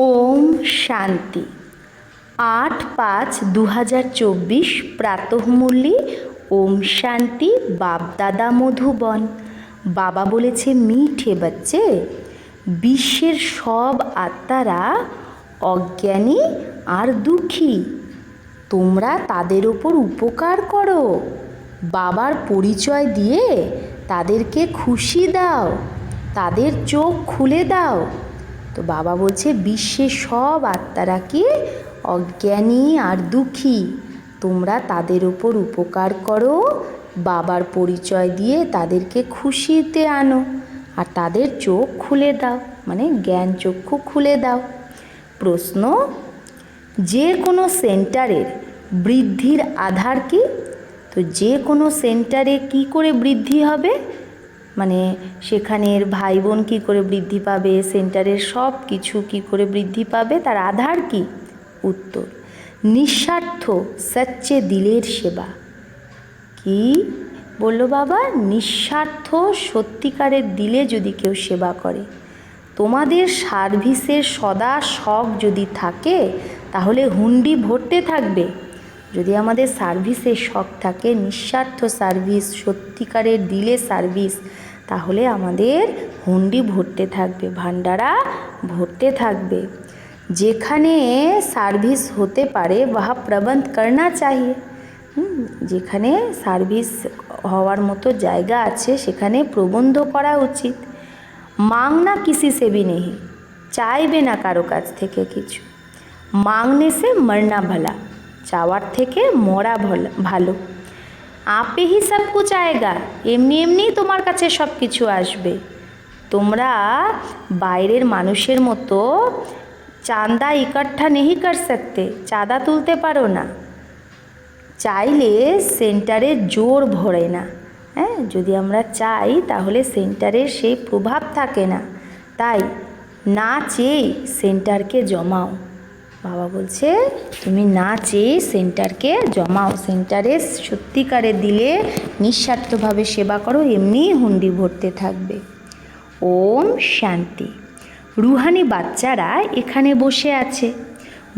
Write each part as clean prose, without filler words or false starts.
ओम शांति 8/5/2024 প্রাতঃমূল্যে ওম শান্তি বাপদাদা মধুবন। বাবা বলেছে, মিঠে বাচ্চে, বিশ্বের সব আত্মারা অজ্ঞানী আর দুঃখী। তোমরা তাদের ওপর উপকার করো, বাবার পরিচয় দিয়ে তাদেরকে খুশি দাও, তাদের চোখ খুলে দাও। তো বাবা বলছে, বিশ্বের সব আত্মারা কি অজ্ঞানী আর দুঃখী, তোমরা তাদের ওপর উপকার করো, বাবার পরিচয় দিয়ে তাদেরকে খুশিতে আনো আর তাদের চোখ খুলে দাও, মানে জ্ঞান চক্ষু খুলে দাও। প্রশ্ন, যে কোনো সেন্টারের বৃদ্ধির আধার কি? তো যে কোনো সেন্টারে কি করে বৃদ্ধি হবে, মানে সেখানের ভাই বোন কী করে বৃদ্ধি পাবে, সেন্টারের সব কিছু কী করে বৃদ্ধি পাবে, তার আধার কি? উত্তর, নিঃস্বার্থ সচ্চে দিলের সেবা। কি বললো বাবা? নিঃস্বার্থ সত্যিকারের দিলে যদি কেউ সেবা করে, তোমাদের সার্ভিসের সদা শখ যদি থাকে তাহলে হুন্ডি ভরতে থাকবে। যদি আমাদের সার্ভিসের শখ থাকে, নিঃস্বার্থ সার্ভিস, সত্যিকারের দিলে সার্ভিস, তাহলে আমাদের হুন্ডি ভরতে থাকবে, ভান্ডারা ভরতে থাকবে। যেখানে সার্ভিস হতে পারে वहाँ प्रबंध करना चाहिए। যেখানে সার্ভিস হওয়ার মতো জায়গা আছে সেখানে প্রবন্ধ করা উচিত। মাংনা কিসি সে ভি নেই, চাইবে না কারো কাছ থেকে কিছু। মাংনে সে মরনা ভালা, চাওয়ার থেকে মরা ভালো। আপে হি সব কুছ আয়েগা, এমনি এমনি তোমার কাছে সব কিছু আসবে। তোমরা বাইরের মানুষের মতো চাঁদা ইকট্ঠা নেই কর সকতে, চাঁদা তুলতে পারো না। চাইলে সেন্টারে জোর ভরে না, হ্যাঁ, যদি আমরা চাই তাহলে সেন্টারের সেই প্রভাব থাকে না। তাই না চেয়ে সেন্টারকে জমাও। বাবা বলছে, তুমি না চেয়ে সেন্টারকে জমাও, সেন্টারে সত্যিকারে দিলে নিঃস্বার্থভাবে সেবা করো, এমনি হুন্ডি ভরতে থাকবে। ওম শান্তি। রুহানি বাচ্চারা এখানে বসে আছে,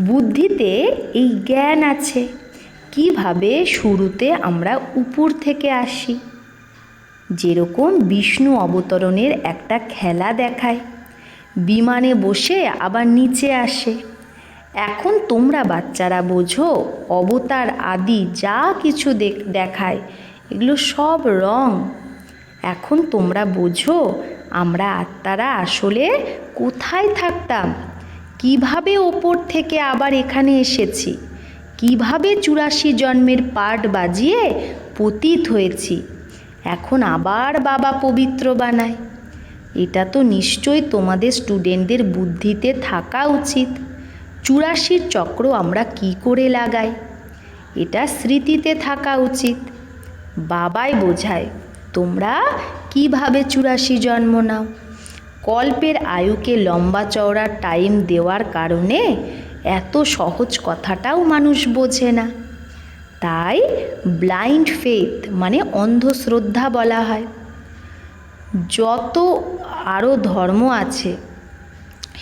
বুদ্ধিতে এই জ্ঞান আছে কিভাবে শুরুতে আমরা উপর থেকে আসি। যেরকম বিষ্ণু অবতরণের একটা খেলা দেখায়, বিমানে বসে আবার নিচে আসে। এখন তোমরা বাচ্চারা বোঝো, অবতার আদি যা কিছু দেখায় এগুলো সব রং। এখন তোমরা বোঝো আমরা আত্মারা আসলে কোথায় থাকতাম, কিভাবে ওপর থেকে আবার এখানে এসেছি, কিভাবে 84 জন্মের পাট বাজিয়ে পতিত হয়েছি, এখন আবার বাবা পবিত্র বানায়। এটা তো নিশ্চয়ই তোমাদের স্টুডেন্টদের বুদ্ধিতে থাকা উচিত। 84 চক্র আমরা কি করে লাগাই, এটা স্মৃতিতে থাকা উচিত। বাবাই বোঝায় তোমরা কিভাবে 84 জন্ম নাও। কল্পের আয়ুকে লম্বা চওড়া টাইম দেওয়ার কারণে এত সহজ কথাটাও মানুষ বোঝে না। তাই ব্লাইন্ড ফেথ মানে অন্ধশ্রদ্ধা বলা হয়। যত আরও ধর্ম আছে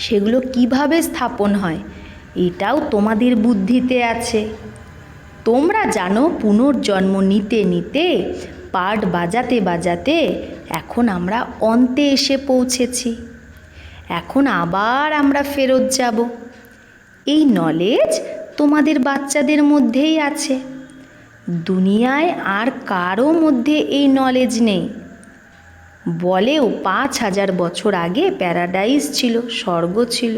সেগুলো কিভাবে স্থাপন হয় এটাও তোমাদের বুদ্ধিতে আছে। তোমরা জানো পুনর্জন্ম নিতে নিতে, পাট বাজাতে বাজাতে এখন আমরা অন্তে এসে পৌঁছেছি। এখন আবার আমরা ফেরত যাব। এই নলেজ তোমাদের বাচ্চাদের মধ্যেই আছে। দুনিয়ায় আর কারো মধ্যে এই নলেজ নেই। বলেও 5000 বছর আগে প্যারাডাইস ছিল, স্বর্গ ছিল,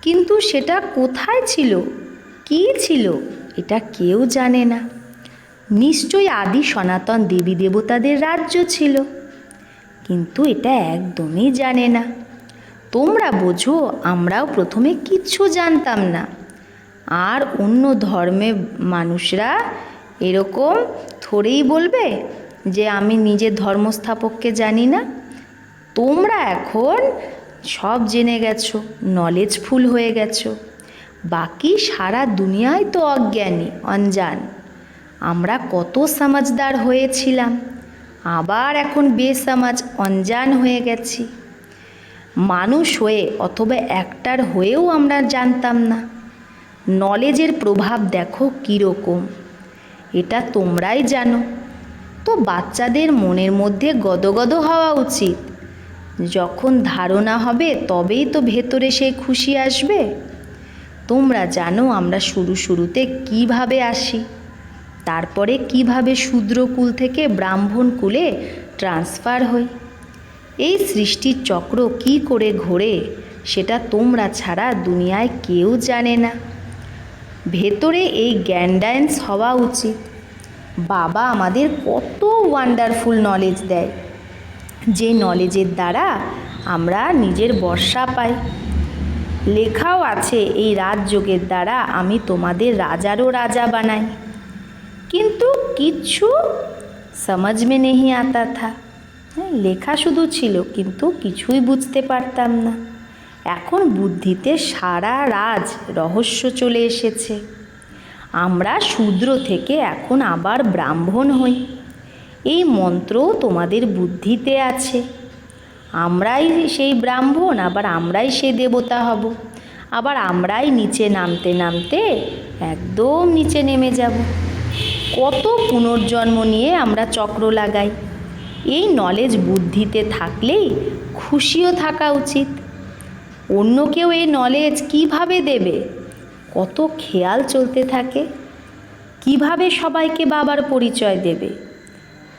কিন্তু সেটা কোথায় ছিল, কী ছিল, এটা কেউ জানে না। নিশ্চয়ই আদি সনাতন দেবী দেবতাদের রাজ্য ছিল, কিন্তু এটা একদমই জানে না। তোমরা বোঝো, আমরাও প্রথমে কিচ্ছু জানতাম না। আর অন্য ধর্মের মানুষরা এরকম থোড়েই বলবে যে আমি নিজের ধর্মস্থাপককে জানি না। তোমরা এখন সব জেনে গেছো, নলেজফুল হয়ে গেছো। বাকি সারা দুনিয়ায় তো অজ্ঞানী, অনজান। আমরা কত সমাজদার হয়েছিলাম, আবার এখন বেসমাজ অনজান হয়ে গেছি। মানুষ হয়ে অথবা অ্যাক্টর হয়েও আমরা জানতাম না। নলেজের প্রভাব দেখো কীরকম, এটা তোমরাই জানো। তো বাচ্চাদের মনের মধ্যে গদগদ হওয়া উচিত। যখন ধারণা হবে তবেই তো ভেতরে সেই খুশি আসবে। তোমরা জানো আমরা শুরুতে কিভাবে আসি, তারপরে কিভাবে শূদ্রকুল থেকে ব্রাহ্মণ কুলে ট্রান্সফার হই। এই সৃষ্টির চক্র কি করে ঘোরে সেটা তোমরা ছাড়া দুনিয়ায় কেউ জানে না। ভেতরে এই জ্ঞানড্যান্স হওয়া উচিত। বাবা আমাদের কত ওয়ান্ডারফুল নলেজ দেয়, যে নলেজের দ্বারা আমরা নিজের বর্ষা পাই। লেখাও আছে এই রাজযোগের দ্বারা আমি তোমাদের রাজারও রাজা বানাই। কিন্তু কিচ্ছু समझ में नहीं आता था। লেখা শুধু ছিল কিন্তু কিছুই বুঝতে পারতাম না। এখন বুদ্ধিতে সারা রাজ রহস্য চলে এসেছে। আমরা শূদ্র থেকে এখন আবার ব্রাহ্মণ হই। এই মন্ত্র তোমাদের বুদ্ধিতে আছে। আমরাই সেই ব্রাহ্মণ, আবার আমরাই সেই দেবতা হব, আবার আমরাই নিচে নামতে নামতে একদম নিচে নেমে যাব। কত পুনর্জন্ম নিয়ে আমরা চক্র লাগাই। এই নলেজ বুদ্ধিতে থাকলেই খুশিও থাকা উচিত। অন্য কেউ এই নলেজ কিভাবে দেবে? কত খেয়াল চলতে থাকে, কিভাবে সবাইকে বাবার পরিচয় দেবে।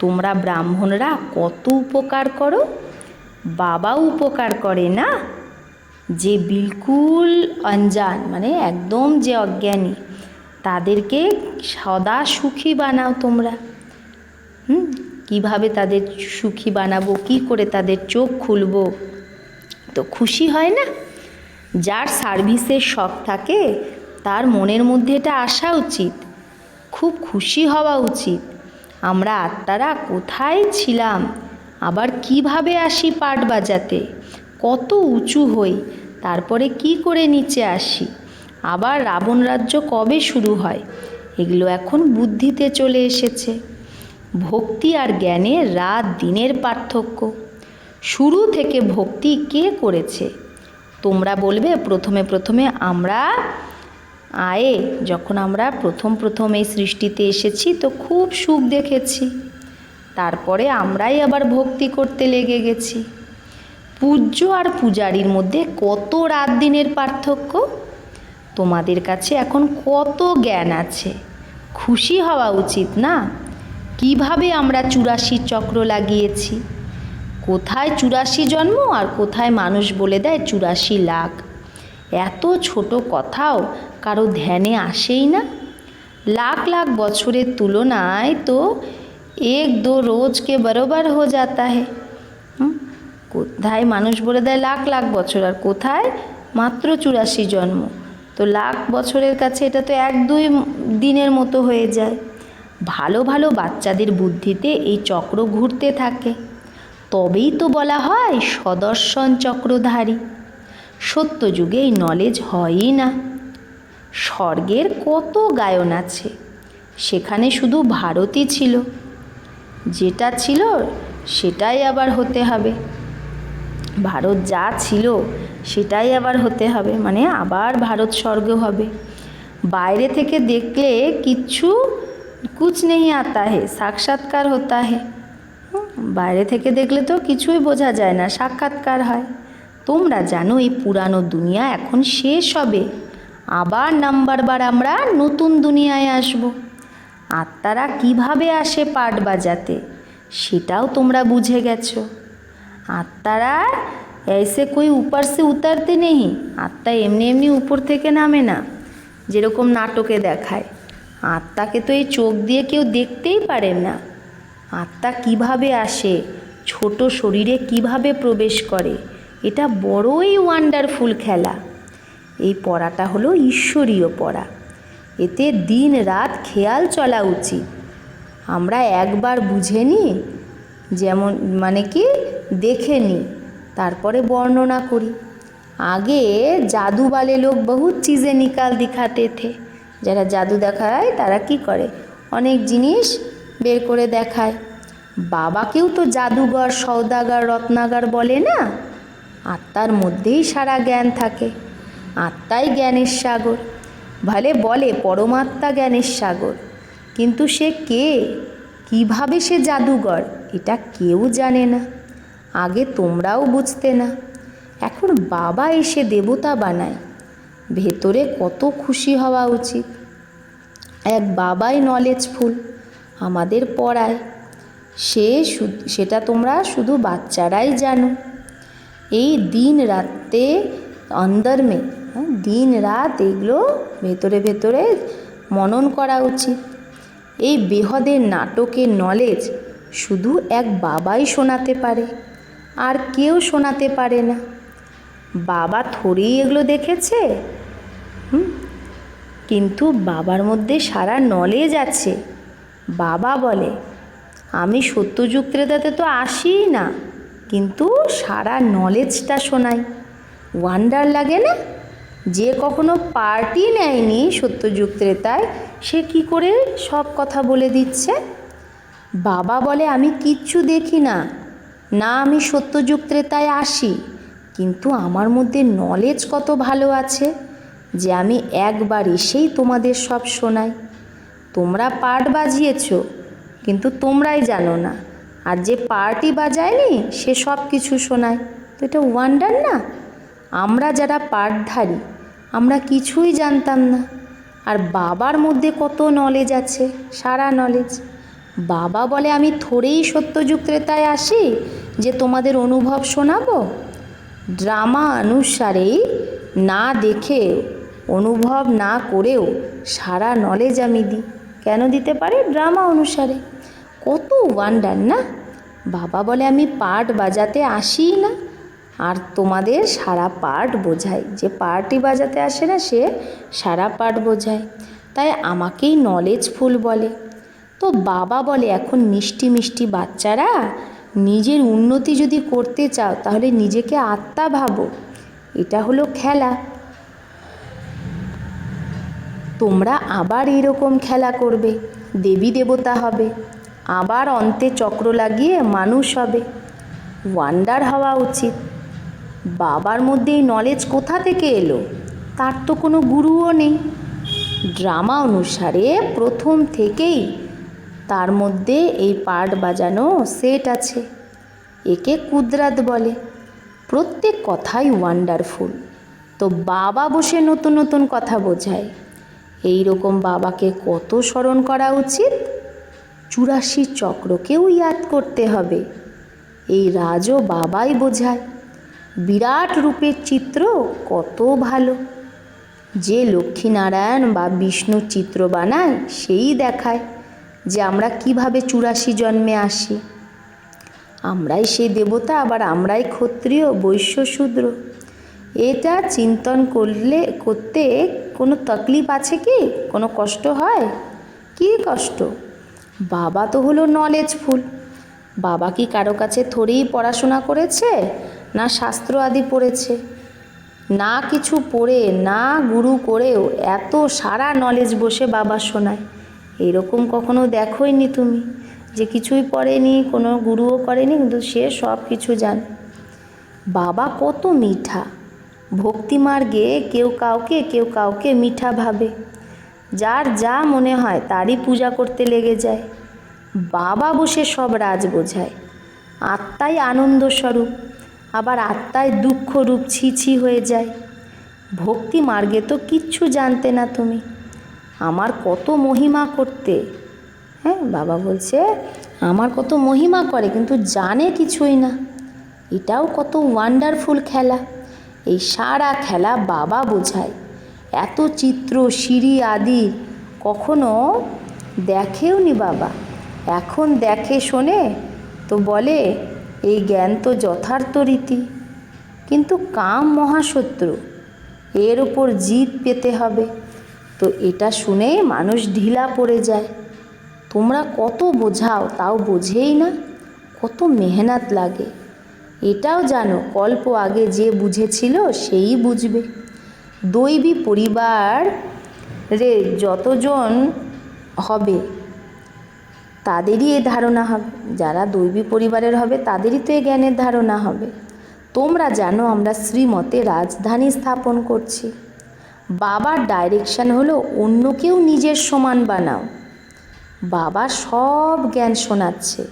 তোমরা ব্রাহ্মণরা কত উপকার করো, বাবাও উপকার করে না। যে বিলকুল অঞ্জান মানে একদম যে অজ্ঞানী, তাদেরকে সদা সুখী বানাও তোমরা। কিভাবে তাদের সুখী বানাবো, কি করে তাদের চোখ খুলবো, তো খুশি হয় না? যার সার্ভিসের শখ থাকে তার মনের মধ্যে এটা আসা উচিত, খুব খুশি হওয়া উচিত। আমরা আত্মারা কোথায় ছিলাম, আবার কিভাবে আসি পাট বাজাতে, কত উঁচু হই, তারপরে কি করে নিচে আসি, আবার রাবণ রাজ্য কবে শুরু হয়, এগুলো এখন বুদ্ধিতে চলে এসেছে। ভক্তি আর জ্ঞানে রাত দিনের পার্থক্য। শুরু থেকে ভক্তি কে করেছে? তোমরা বলবে প্রথমে আমরা যখন আমরা প্রথম এই সৃষ্টিতে এসেছি তো খুব সুখ দেখেছি, তারপরে আমরাই আবার ভক্তি করতে লেগে গেছি। পূজ্য আর পূজারীর মধ্যে কত রাত দিনের পার্থক্য। তোমাদের কাছে এখন কত জ্ঞান আছে, খুশি হওয়া উচিত না? কিভাবে আমরা 84 চক্র লাগিয়েছি, কোথায় 84 জন্ম আর কোথায় মানুষ বলে দেয় 84 লাখ। এত ছোট কথাও কারো ধ্যানে আসেই না। লাখ লাখ বছরের তুলনায় তো 1-2 रोज के बराबर हो जाता है। কোথায় মানুষ বলে দেয় লাখ লাখ বছর, আর কোথায় মাত্র 84 জন্ম। তো লাখ বছরের কাছে এটা তো 1-2 দিনের মতো হয়ে যায়। ভালো ভালো বাচ্চাদের বুদ্ধিতে এই চক্র ঘুরতে থাকে, তবেই তো বলা হয় সদর্শন চক্রধারী। সত্য যুগে এই নলেজ হয়ই না। স্বর্গের কত গায়ন আছে, সেখানে শুধু ভারতই ছিল। যেটা ছিল সেটাই আবার হতে হবে। ভারত যা ছিল সেটাই আবার হতে হবে, মানে আবার ভারত স্বর্গ হবে। বাইরে থেকে দেখলে কুছ নেই আতা হে, সাক্ষাৎকার হতা হে। বাইরে থেকে দেখলে তো কিছুই বোঝা যায় না, সাক্ষাৎকার হয়। তোমরা জানো এই পুরানো দুনিয়া এখন শেষ হবে, আবার নাম্বারবার আমরা নতুন দুনিয়ায় আসব। আত্মারা কিভাবে আসে পাট বাজাতে সেটাও তোমরা বুঝে গেছো। আত্মারা ऐसे कोई ऊपर से उतरते नहीं। আত্মা এমনি এমনি উপর থেকে নামে না, যেরকম নাটকে দেখায়। আত্মাকে তো এই চোখ দিয়ে কেউ দেখতেই পারে না। আত্মা কিভাবে আসে, ছোট শরীরে কিভাবে প্রবেশ করে, এটা বড়ই ওয়ান্ডারফুল খেলা। এই পড়াটা হলো ঈশ্বরীয় পড়া, এতে দিন রাত খেয়াল চলা উচিত। আমরা একবার বুঝে নিই, যেমন মানে কি দেখে নিই, তারপরে বর্ণনা করি। আগে জাদু वाले लोग बहुत चीज़ें निकाल दिखाते थे। যারা জাদু দেখায় তারা কি করে, অনেক জিনিস বের করে দেখায়। বাবাকেও তো জাদুঘর, সওদাগর, রত্নাগার বলে না। আত্মার মধ্যেই সারা জ্ঞান থাকে। আত্মাই জ্ঞানের সাগর। ভালে বলে পরমাত্মা জ্ঞানের সাগর, কিন্তু সে কে, কিভাবে সে জাদুঘর, এটা কেউ জানে না। আগে তোমরাও বুঝতে না, এখন বাবা এসে দেবতা বানায়। ভেতরে কত খুশি হওয়া উচিত। এক বাবাই নলেজফুল, আমাদের পড়ায়। সেটা তোমরা শুধু বাচ্চারাই জানো। এই দিন রাতে অন্দর মে, দিন রাত এগুলো ভেতরে ভেতরে মনন করা উচিত। এই বেহদের নাটকের নলেজ শুধু এক বাবাই শোনাতে পারে, আর কেউ শোনাতে পারে না। বাবা থোড়েই এগুলো দেখেছে, কিন্তু বাবার মধ্যে সারা নলেজ আছে। বাবা বলে, আমি সত্যযুগ ত্রেতাতে তো আসিই না, কিন্তু সারা নলেজটা শোনাই। ওয়ান্ডার লাগে না? যে কখনো পার্টি নেয়নি সত্যযুগ ত্রেতায়, সে কি করে সব কথা বলে দিচ্ছে? বাবা বলে, আমি কিচ্ছু দেখি না, না আমি সত্যযুগ ত্রেতায় আসি, কিন্তু আমার মধ্যে নলেজ কত ভালো আছে যে আমি একবার এসেই তোমাদের সব শোনাই। তোমরা পার্ট বাজিয়েছ, কিন্তু তোমরাই জানো না, আর যে পার্টি বাজায়নি সে সব কিছু শোনায়। তো এটা ওয়ান্ডার না? আমরা যারা পার্টধারী, আমরা কিছুই জানতাম না, আর বাবার মধ্যে কত নলেজ আছে, সারা নলেজ। বাবা বলে, আমি থোড়েই সত্যযুগ ত্রেতায় আসি যে তোমাদের অনুভব শোনাবো। ড্রামা অনুসারেই, না দেখে অনুভব না করেও সারা নলেজ আমি দিই। কেন দিতে পারে? ড্রামা অনুসারে। কত ওয়ান্ডার না? বাবা বলে, আমি পার্ট বাজাতে আসিই না, আর তোমাদের সারা পার্ট বোঝায়। যে পার্টই বাজাতে আসে না সে সারা পার্ট বোঝায়, তাই আমাকেই নলেজফুল বলে। তো বাবা বলে, এখন মিষ্টি মিষ্টি বাচ্চারা, নিজের উন্নতি যদি করতে চাও তাহলে নিজেকে আত্মা ভাবো। এটা হলো খেলা। তোমরা আবার এরকম খেলা করবে, দেবী দেবতা হবে, আবার অন্তে চক্র লাগিয়ে মানুষ হবে। ওয়ান্ডার হওয়া উচিত। বাবার মধ্যে এই নলেজ কোথা থেকে এলো? তার তো কোনো গুরুও নেই। ড্রামা অনুসারে প্রথম থেকেই তার মধ্যে এই পার্ট বাজানো সেট আছে। একে কুদরাত বলে। প্রত্যেক কথাই ওয়ান্ডারফুল। তো বাবা বসে নতুন নতুন কথা বোঝায়। এই রকম বাবাকে কত স্মরণ করা উচিত। 84 চক্রকেও ইয়াদ করতে হবে। এই রাজও বাবাই বোঝায়। বিরাট রূপের চিত্র কত ভালো। যে লক্ষ্মীনারায়ণ বা বিষ্ণুর চিত্র বানায় সেই দেখায় যে আমরা কিভাবে 84 জন্মে আসি। আমরাই সেই দেবতা, আবার আমরাই ক্ষত্রিয়, বৈশ্য, শূদ্র। এটা চিন্তন করতে কোনো তকলিফ আছে কি? কোনো কষ্ট হয় কি? কষ্ট? বাবা তো হলো নলেজফুল। বাবা কি কারো কাছে থোড়েই পড়াশোনা করেছে, না শাস্ত্র আদি পড়েছে, না কিছু পড়ে, না গুরু করেও এত সারা নলেজ বসে বাবা শোনায়। এরকম কখনো দেখোইনি তুমি যে কিছুই পড়েনি, কোনো গুরুও করেনি, কিন্তু সে সব কিছু জানে। বাবা কত মিঠা। ভক্তিমার্গে কেউ কাউকে মিঠা ভাবে। যার যা মনে হয় তারই পূজা করতে লেগে যায়। বাবা বসে সব রাজ বোঝায়। আত্মাই আনন্দ স্বরূপ, আবার আত্মায় দুঃখ রূপ ছি হয়ে যায়। ভক্তি মার্গে তো কিচ্ছু জানতে না তুমি। আমার কত মহিমা করতে, বাবা বলছে আমার কত মহিমা করে, কিন্তু জানে কিছুই না। এটাও কত ওয়ান্ডারফুল খেলা। এই সারা খেলা বাবা বোঝায়। এত চিত্র, সিঁড়ি আদি কখনো দেখেওনি বাবা। এখন দেখে শোনে তো বলে এই জ্ঞান তো যথার্থ রীতি, কিন্তু কাম মহাশত্রু, এর ওপর জিত পেতে হবে। তো এটা শুনে মানুষ ঢিলা পড়ে যায়। তোমরা কত বোঝাও, তাও বোঝেই না। কত মেহনত লাগে। এটাও জানো, কল্প আগে যে বুঝেছিল সেই বুঝবে। দৈবী পরিবারে যতজন হবে তাদেরই এ ধারণা হবে। যারা দৈবী পরিবারের হবে তাদেরই তো এ জ্ঞানের ধারণা হবে। তোমরা জানো আমরা শ্রীমতে রাজধানী স্থাপন করছি। বাবার ডাইরেকশন হলো অন্যকেও নিজের সমান বানাও। বাবা সব জ্ঞান শোনাচ্ছে,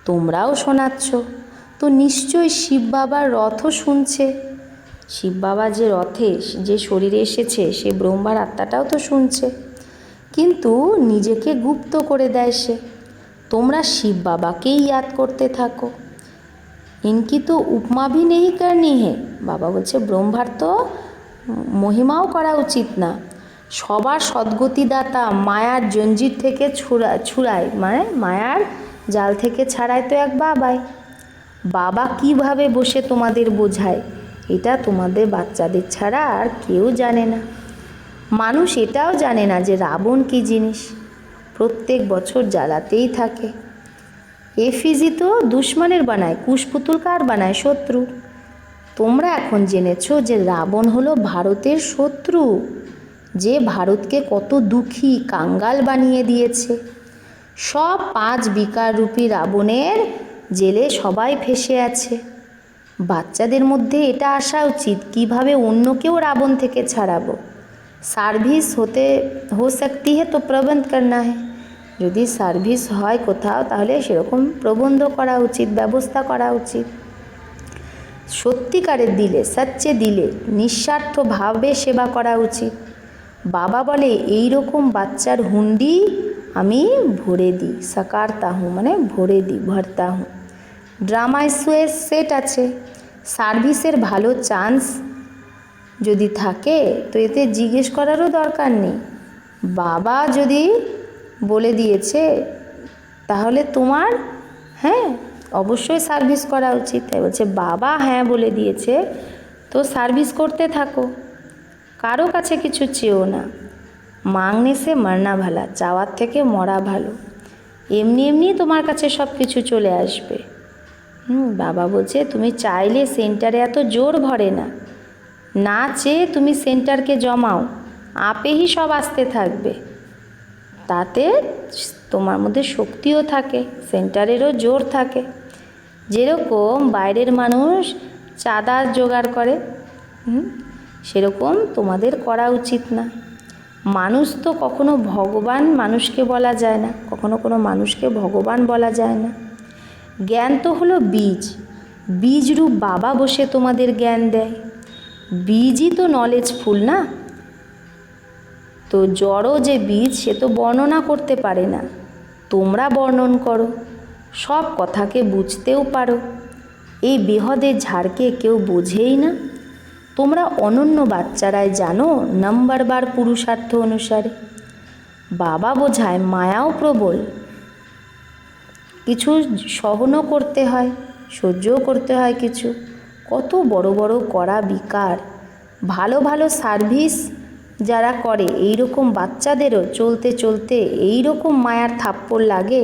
তোমরাও শোনাচ্ছ, তো নিশ্চয়ই শিব বাবার রথও শুনছে। শিব বাবা যে রথে যে শরীরে এসেছে সে ব্রহ্মার আত্মাটাও তো শুনছে, কিন্তু নিজেকে গুপ্ত করে দেয় সে। তোমরা শিব বাবাকেই ইয়াদ করতে থাকো। ইনকি তো উপমা ভি নেই করনি হে। বাবা বলছে ব্রহ্মার তো মহিমাও করা উচিত না। সবার সদ্গতিদাতা মায়ার জঞ্জির থেকে ছুড়ায়, মানে মায়ার জাল থেকে ছাড়ায় তো এক বাবাই। বাবা কিভাবে বসে তোমাদের বোঝায় এটা তোমাদের বাচ্চাদের ছাড়া আর কেউ জানে না। মানুষ এটাও জানে না যে রাবণ কী জিনিস, প্রত্যেক বছর জ্বালাতেই থাকে। এফিজি তো দুশ্মনের বানায়, কুশপুতুল কার বানায়? শত্রু। তোমরা এখন জেনেছো যে রাবণ হলো ভারতের শত্রু, যে ভারতকে কত দুঃখী কাঙ্গাল বানিয়ে দিয়েছে। সব 5 বিকার রূপী রাবণের জেলে সবাই ফেসে আছে। বাচ্চাদের মধ্যে এটা আসা উচিত কিভাবে অন্যকেও রাবণ থেকে ছাড়াবো। সার্ভিস হো सकती है তো প্রবন্ধ করনা है। যদি সার্ভিস হয় কোথাও তাহলে সেরকম প্রবন্ধ করা উচিত, ব্যবস্থা করা উচিত। সত্যিকারের দিলে, সচ্চে দিলে, নিঃস্বার্থ ভাবে সেবা করা উচিত। বাবা বলে এই রকম বাচ্চার হুন্ডি আমি ভরে দিই, সাকারতা হুঁ মানে ভরে দিই, ভরতা হুঁ। ড্রামায় সেট আছে, সার্ভিসের ভালো চান্স যদি থাকে তো এতে জিজ্ঞেস করারও দরকার নেই। বাবা যদি বলে দিয়েছে তাহলে তোমার অবশ্যই সার্ভিস করা উচিত। তাই বলছে বাবা বলে দিয়েছে তো সার্ভিস করতে থাকো, কারো কাছে কিছু চেও না। মাংনে সে মরনা ভালা, চাওয়ার থেকে মরা ভালো। এমনি এমনি তোমার কাছে সব কিছু চলে আসবে। বাবা বলছে তুমি চাইলে সেন্টারে এত জোর ভরে না, না চেয়ে তুমি সেন্টারকে জমাও, আপেই সব আসতে থাকবে। তাতে তোমার মধ্যে শক্তিও থাকে, সেন্টারেরও জোর থাকে। যেরকম বাইরের মানুষ চাঁদা জোগাড় করে, সেরকম তোমাদের করা উচিত না। মানুষ তো কখনো ভগবান মানুষকে বলা যায় না, কখনো কোনো মানুষকে ভগবান বলা যায় না। জ্ঞান তো হলো বীজ, বীজরূপ বাবা বসে তোমাদের জ্ঞান দেয়। বীজই তো নলেজফুল না। তো জড়ো যে বীজ সে তো বর্ণনা করতে পারে না, তোমরা বর্ণন করো, সব কথাকে বুঝতেও পারো। এই বেহদের ঝাড়কে কেউ বোঝেই না। তোমরা অনন্য বাচ্চারাই জানো নম্বরবার পুরুষার্থ অনুসারে। বাবা বোঝায় মায়াও প্রবল, কিছু সহনও করতে হয়, সহ্যও করতে হয় কিছু। কত বড় বড় করা বিকার, ভালো ভালো সার্ভিস যারা করে এই রকম বাচ্চাদেরও চলতে চলতে এই রকম মায়ার থাপ্পড় লাগে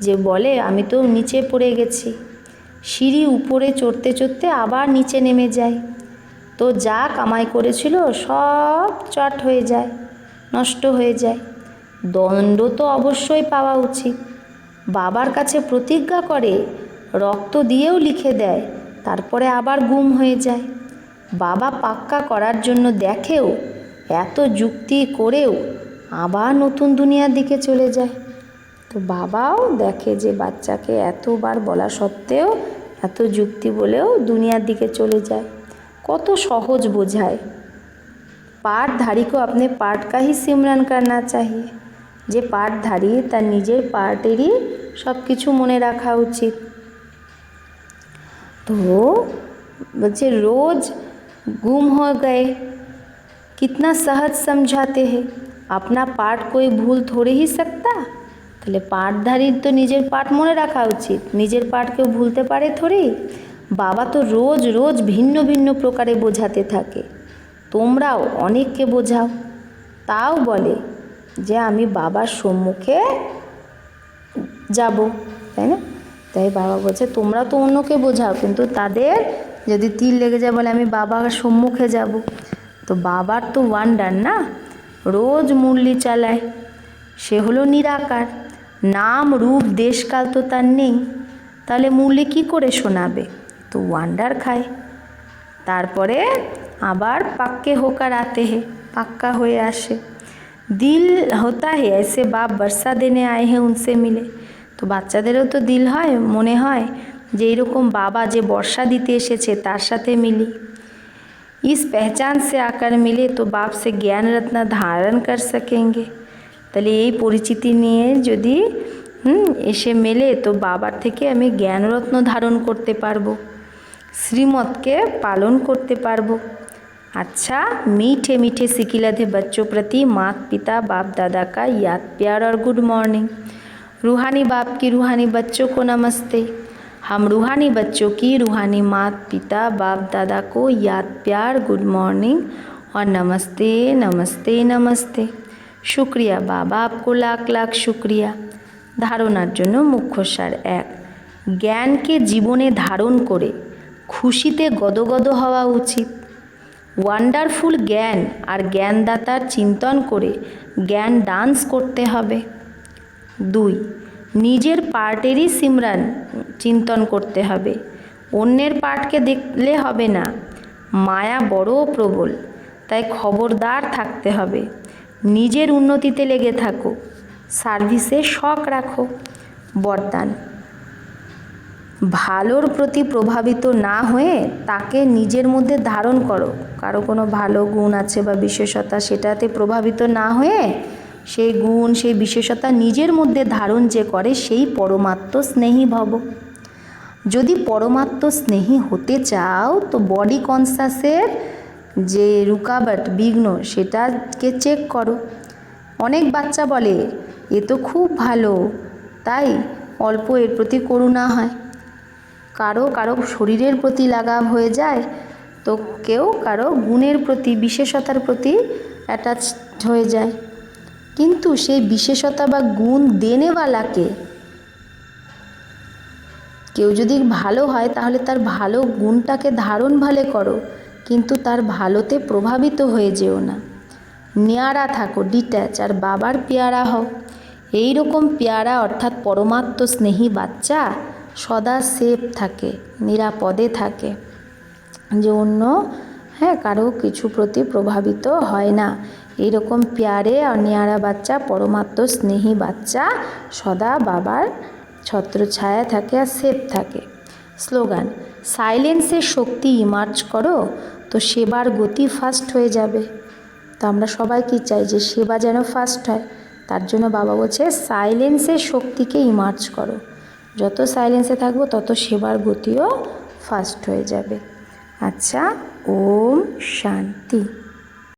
যে বলে আমি তো নিচে পড়ে গেছি। সিঁড়ি উপরে চড়তে চড়তে আবার নিচে নেমে যায়, তো যা কামাই করেছিল সব চট হয়ে যায়, নষ্ট হয়ে যায়। দণ্ড তো অবশ্যই পাওয়া উচিত। বাবার কাছে প্রতিজ্ঞা করে, রক্ত দিয়েও লিখে দেয়, তারপরে আবার গুম হয়ে যায়। বাবা পাক্কা করার জন্য দেখেও, এত যুক্তি করেও আবার নতুন দুনিয়ার দিকে চলে যায়। তো বাবাও দেখে যে বাচ্চাকে এতবার বলা সত্ত্বেও, এত যুক্তি বলেও দুনিয়ার দিকে চলে যায়। কত সহজ বোঝায়। पाठधारी को अपने पाठ का ही सिमरन करना चाहिए। যে পাঠধারী তার নিজের পার্টেরই সব কিছু মনে রাখা উচিত। তো বলছে रोज गुम हो गए कितना सहज समझाते हैं, अपना पाठ कोई भूल थोड़े ही सकता। তাহলে পাঠধারীর তো নিজের পাঠ মনে রাখা উচিত, নিজের পাঠ কেউ ভুলতে পারে থোড়ি। বাবা তো রোজ রোজ ভিন্ন ভিন্ন প্রকারে বোঝাতে থাকে, তোমরাও অনেককে বোঝাও। তাও বলে যে আমি বাবার সম্মুখে যাব, তাই না? তাই বাবা বলছে তোমরা তো অন্যকে বোঝাও, কিন্তু তাদের যদি তীর লেগে যায় বলে আমি বাবার সম্মুখে যাব। তো বাবার তো ওয়ান্ডার না, রোজ মুরলি চালায়, সে হলো নিরাকার, নাম রূপ দেশকাল তো তার নেই, তাহলে মুরলি কী করে শোনাবে? তো ওয়ান্ডার খায়। তারপরে আবার পাক্কে হোকার আতে হে, পাক্কা হয়ে আসে। দিল হতা হে ऐसे बाप बरसा देने आए हैं उनसे मिले। তো বাচ্চাদেরও তো দিল হয়, মনে হয় যে এইরকম বাবা যে বর্ষা দিতে এসেছে তার সাথে মিলি। इस पहचान से आकर मिले तो बाप से ज्ञान रत्न धारण कर सकेंगे। তাহলে এই পরিচিতি নিয়ে যদি এসে মেলে তো বাবার থেকে আমি জ্ঞানরত্ন ধারণ করতে পারবো, শ্রীমতকে পালন করতে পারবো। अच्छा मीठे मीठे सिकिलधे बच्चों प्रति माता पिता बाप दादा का याद प्यार और गुड मॉर्निंग। रूहानी बाप की रूहानी बच्चों को नमस्ते। हम रूहानी बच्चों की रूहानी माता पिता बाप दादा को याद प्यार गुड मॉर्निंग और नमस्ते नमस्ते नमस्ते। शुक्रिया बाबा, आपको लाख लाख शुक्रिया। ধারণার জন্য মুখ্য সার। 1, জ্ঞানকে জীবনে ধারণ করে খুশিতে গদগদ হওয়া উচিত। ওয়ান্ডারফুল জ্ঞান আর জ্ঞানদাতার চিন্তন করে জ্ঞান ডান্স করতে হবে। 2, নিজের পার্টেরই সিমরান চিন্তন করতে হবে, অন্যের পার্টকে দেখলে হবে না। মায়া বড় প্রবল, তাই খবরদার থাকতে হবে। নিজের উন্নতিতে লেগে থাকো, সার্ভিসে শখ রাখো। বরদান, ভালোর প্রতি প্রভাবিত না হয়ে তাকে নিজের মধ্যে ধারণ করো। কারো কোনো ভালো গুণ আছে বা বিশেষতা, সেটাতে প্রভাবিত না হয়ে সেই গুণ সেই বিশেষতা নিজের মধ্যে ধারণ যে করে সেই পরমাত্ম স্নেহী ভব। যদি পরমাত্ম স্নেহী হতে চাও তো বডি কনসাসের যে রুকাবট বিঘ্ন সেটাকে চেক করো। অনেক বাচ্চা বলে এ তো খুব ভালো, তাই অল্প এর প্রতি করুণা হয়। কারো কারো শরীরের প্রতি লাগাব হয়ে যায়, তো কেউ কারো গুণের প্রতি বিশেষতার প্রতি অ্যাটাচ হয়ে যায়। কিন্তু সেই বিশেষতা বা গুণ দেনেওয়ালাকে, কেউ যদি ভালো হয় তাহলে তার ভালো গুণটাকে ধারণ ভালে করো, কিন্তু তার ভালোতে প্রভাবিত হয়ে যেও না। নিয়ারা থাকো, ডিট্যাচ, আর বাবার পেয়ারা হও। এই রকম পেয়ারা অর্থাৎ পরমাত্ম স্নেহী বাচ্চা সদা সেফ থাকে, নিরাপদে থাকে, যে অন্য কারো কিছু প্রতি প্রভাবিত হয় না। এইরকম প্যারে আর নিয়ারা বাচ্চা, পরমাত্ম স্নেহী বাচ্চা সদা বাবার ছত্রছায়া থাকে আর সেফ থাকে। স্লোগান, সাইলেন্সের শক্তি ইমার্জ করো তো সেবার গতি ফাস্ট হয়ে যাবে। তো আমরা সবাই কি চাই যে সেবা যেন ফাস্ট হয়, তার জন্য বাবা বলছে সাইলেন্সের শক্তিকে ইমার্জ করো। যত সাইলেন্সে থাকবো তত সেবার গতিও ফাস্ট হয়ে যাবে। আচ্ছা, ওম শান্তি।